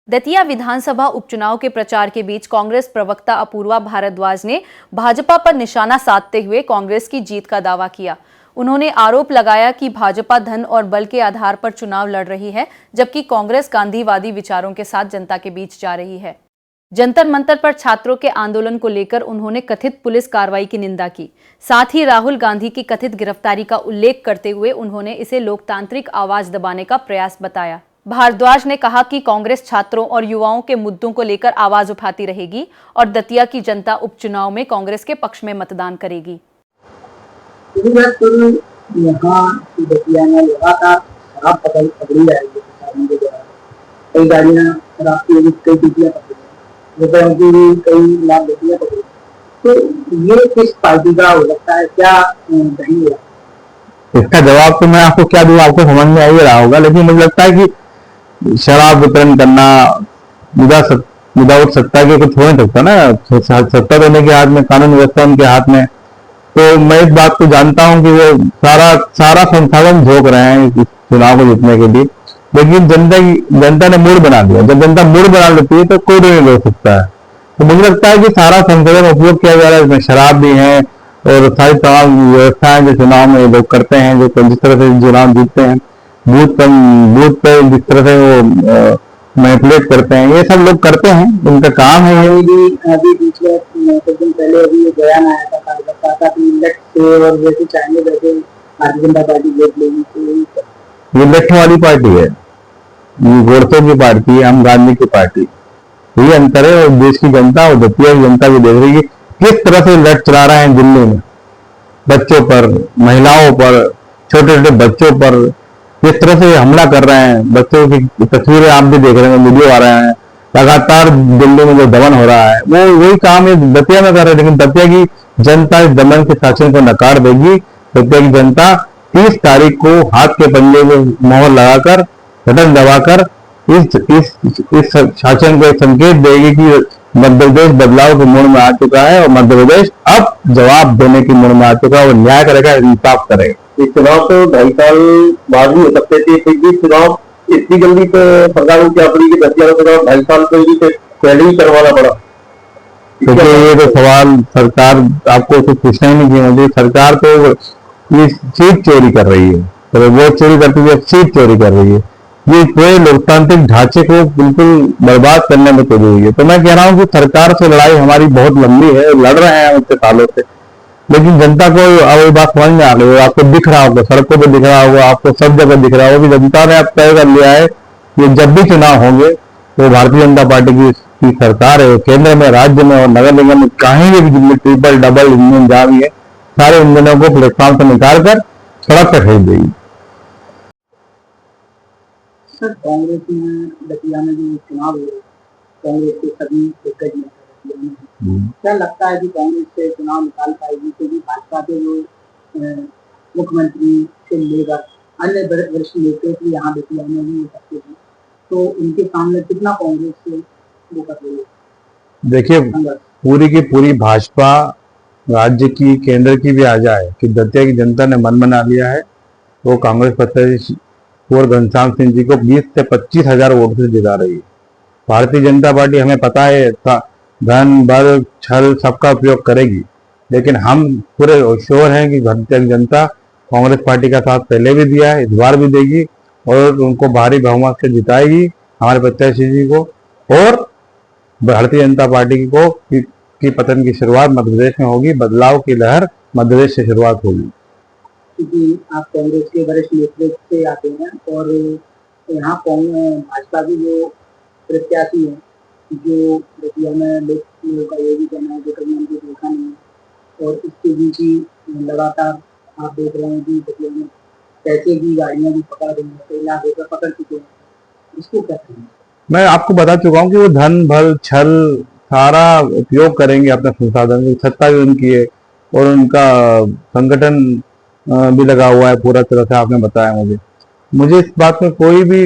दतिया विधानसभा उपचुनाव के प्रचार के बीच कांग्रेस प्रवक्ता अपूर्वा भारद्वाज ने भाजपा पर निशाना साधते हुए कांग्रेस की जीत का दावा किया। उन्होंने आरोप लगाया कि भाजपा धन और बल के आधार पर चुनाव लड़ रही है, जबकि कांग्रेस गांधीवादी विचारों के साथ जनता के बीच जा रही है। जंतर मंतर पर छात्रों के आंदोलन को लेकर उन्होंने कथित पुलिस कार्रवाई की निंदा की। साथ ही राहुल गांधी की कथित गिरफ्तारी का उल्लेख करते हुए उन्होंने इसे लोकतांत्रिक आवाज दबाने का प्रयास बताया। भारद्वाज ने कहा कि कांग्रेस छात्रों और युवाओं के मुद्दों को लेकर आवाज उठाती रहेगी और दतिया की जनता उपचुनाव में कांग्रेस के पक्ष में मतदान करेगी। यहाँ दतिया में लगातार शराब पकड़ी जा रही है। कई गाड़ियाँ शराब की कई टीटियाँ पकड़ी हैं, कई लाख टीटियाँ पकड़ी। तो ये किस पार्टी का हो सकता है, क्या नहीं हुआ? इसका जवाब तो मैं आपको क्या दूं, आपको समझ में आ ही रहा होगा। लेकिन मुझे लगता है कि शराब वितरण करना विदाउट सत्ता के कुछ हो नहीं सकता ना। सत्ता देने के हाथ में, कानून व्यवस्था उनके हाथ में। तो मैं इस बात को जानता हूं कि वो सारा संसाधन झोंक रहे हैं इस चुनाव को जीतने के लिए, लेकिन जनता ने मूड बना दिया। जब जनता मूड बना लेती है तो कोई नहीं रोक सकता है। तो मुझे लगता है कि सारा संसाधन उपयोग किया जा रहा है। इसमें शराब भी है और सारी तमाम व्यवस्थाएं जो चुनाव में लोग करते हैं, जो जिस तरह से चुनाव जीतते हैं, बूथ पे जिस तरह से वो मैनिपुलेट करते हैं, ये सब लोग करते हैं, उनका काम है। अभी बीच में कुछ दिन पहले अभी बयान आया था कार्यकर्ता का कि लट से और जैसे चाहेंगे वैसे भारतीय जनता पार्टी वोट लेगी। ये लट्ठों वाली पार्टी है, ये गोरखों की पार्टी है, हम गांधी की पार्टी। ये अंतर है। और देश की जनता और दतिया की जनता भी देख रही है किस तरह से लट चला रहे हैं दिल्ली में, बच्चों पर, महिलाओं पर, छोटे छोटे बच्चों पर किस तरह से हमला कर रहे हैं। बच्चों की तस्वीरें आप भी देख रहे हैं, वीडियो आ रहे हैं। लगातार दिल्ली में जो दमन हो रहा है वो वही काम है दतिया में कर रहे हैं। लेकिन दतिया की जनता इस दमन के शासन को नकार देगी। दतिया की जनता 30 तारीख को हाथ के पंजे में मोहर लगाकर, बटन दबाकर इस शासन को संकेत देगी कि मध्य प्रदेश बदलाव के मोड़ में आ चुका है और मध्य प्रदेश अब जवाब देने की मोड़ में आ चुका है। वो न्याय करेगा, इंसाफ करेगा। इस चुनाव तो 2.5 साल बाद भी हो सकते थे, फिर भी चुनाव इतनी जल्दी तो सरकार को क्या पड़ी कि दतिया का चुनाव 2.5 साल पहले ही करवाना पड़ा। क्योंकि ये तो सवाल सरकार आपको कुछ पूछना ही नहीं चाहिए मुझे। सरकार तो ये सीट चोरी कर रही है, तो वोट चोरी करती है, सीट चोरी कर रही है। ये पूरे लोकतांत्रिक ढांचे को बिल्कुल बर्बाद करने में तुली हुई है। तो मैं कह रहा हूँ कि सरकार से लड़ाई हमारी बहुत लंबी है, लड़ रहे हैं इतने सालों से, लेकिन जनता को अब ये बात समझ में आ रही है। आपको दिख रहा होगा, सड़कों पर दिख रहा होगा, आपको सब जगह दिख रहा होगा कि जनता ने अब तय कर लिया है कि जब भी चुनाव होंगे तो भारतीय जनता पार्टी की सरकार है, केंद्र में, राज्य में और नगर निगम में कहीं भी ट्रिपल डबल इंजन जा रही है, सारे इंजनों को प्लेटफॉर्म से निकाल कर सड़क पर खरीद देगी। सर, कांग्रेस में दतिया में जो चुनाव हुए, कांग्रेस के सभी दिग्गज नेता क्या लगता है कि कांग्रेस से चुनाव निकाल पाएगी? क्योंकि भाजपा के जो मुख्यमंत्री से लेकर अन्य वरिष्ठ नेता यहाँ दतिया में भी हो सकते हैं, तो उनके सामने कितना कांग्रेस से वो कर रही है? देखिए, पूरी की पूरी भाजपा राज्य की, केंद्र की भी आ जाए कि दतिया की जनता ने मन बना लिया है, वो कांग्रेस प्रत्याशी कुंवर घनश्याम सिंह जी को 20 से 25 हजार वोट से जिता रही है। भारतीय जनता पार्टी, हमें पता है, धन बल छल सबका उपयोग करेगी, लेकिन हम पूरे श्योर हैं कि भारतीय जनता कांग्रेस पार्टी का साथ पहले भी दिया है, इस बार भी देगी और उनको भारी बहुमत से जिताएगी, हमारे प्रत्याशी जी को। और भारतीय जनता पार्टी को की पतन की शुरुआत मध्य प्रदेश में होगी। बदलाव की लहर मध्य प्रदेश से शुरुआत होगी। क्योंकि आप कांग्रेस के वरिष्ठ नेतृत्व से आते हैं और यहाँ भाजपा की जो प्रत्याशी है, जो दतिया में लोगों का ये भी कहना है कि कभी उनको देखा नहीं है, और इसके बीच ही लगातार आप देख रहे हैं कि दतिया में पैसे की गाड़ियाँ भी पकड़ रही हैं, 1 लाख रुपये पकड़ चुके हैं। इसको क्या करेंगे? मैं आपको बता चुका हूँ कि वो धन बल छल सारा उपयोग करेंगे अपने संसाधन की। सत्ता भी उनकी है और उनका संगठन भी लगा हुआ है पूरा तरह से, आपने बताया मुझे इस बात में कोई भी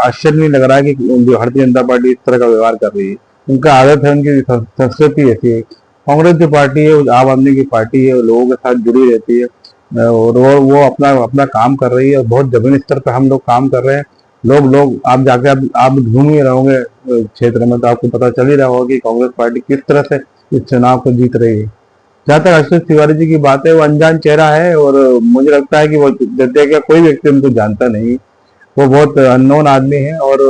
आश्चर्य नहीं लग रहा है कि जो भारतीय जनता पार्टी इस तरह का व्यवहार कर रही है। उनका आदत है, उनकी संस्कृति ऐसी है। कांग्रेस जो पार्टी है वो आम आदमी की पार्टी है, लोगों के साथ जुड़ी रहती है और वो अपना काम कर रही है। बहुत जमीनी स्तर पर हम लोग काम कर रहे हैं लोग आप जाके आप घूम ही रहोगे क्षेत्र में, तो आपको पता चल ही रहा होगा कि कांग्रेस पार्टी किस तरह से इस चुनाव को जीत रही है। जहाँ तक आशुतोष तिवारी जी की बात है, वो अनजान चेहरा है और मुझे लगता है कि वो दतिया का कोई व्यक्ति उनको जानता नहीं, वो बहुत अननोन आदमी है। और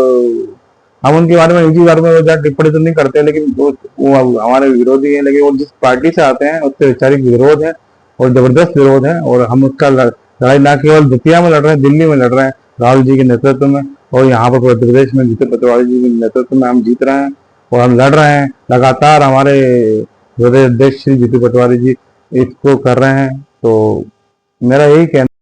हम उनके बारे में निजी बारे में ज्यादा टिप्पणी तो नहीं करते, लेकिन वो हमारे विरोधी है, लेकिन वो जिस पार्टी से आते हैं उससे वैचारिक विरोध है और जबरदस्त विरोध है। और हम उसका लड़ाई ना केवल दतिया में लड़ रहे हैं, दिल्ली में लड़ रहे हैं राहुल जी के नेतृत्व में, और यहाँ पर मध्य प्रदेश में जीतू पटवारी जी के नेतृत्व में हम जीत रहे हैं और हम लड़ रहे हैं लगातार। हमारे प्रदेश अध्यक्ष श्री जीतू पटवारी जी इसको कर रहे हैं। तो मेरा यही कहना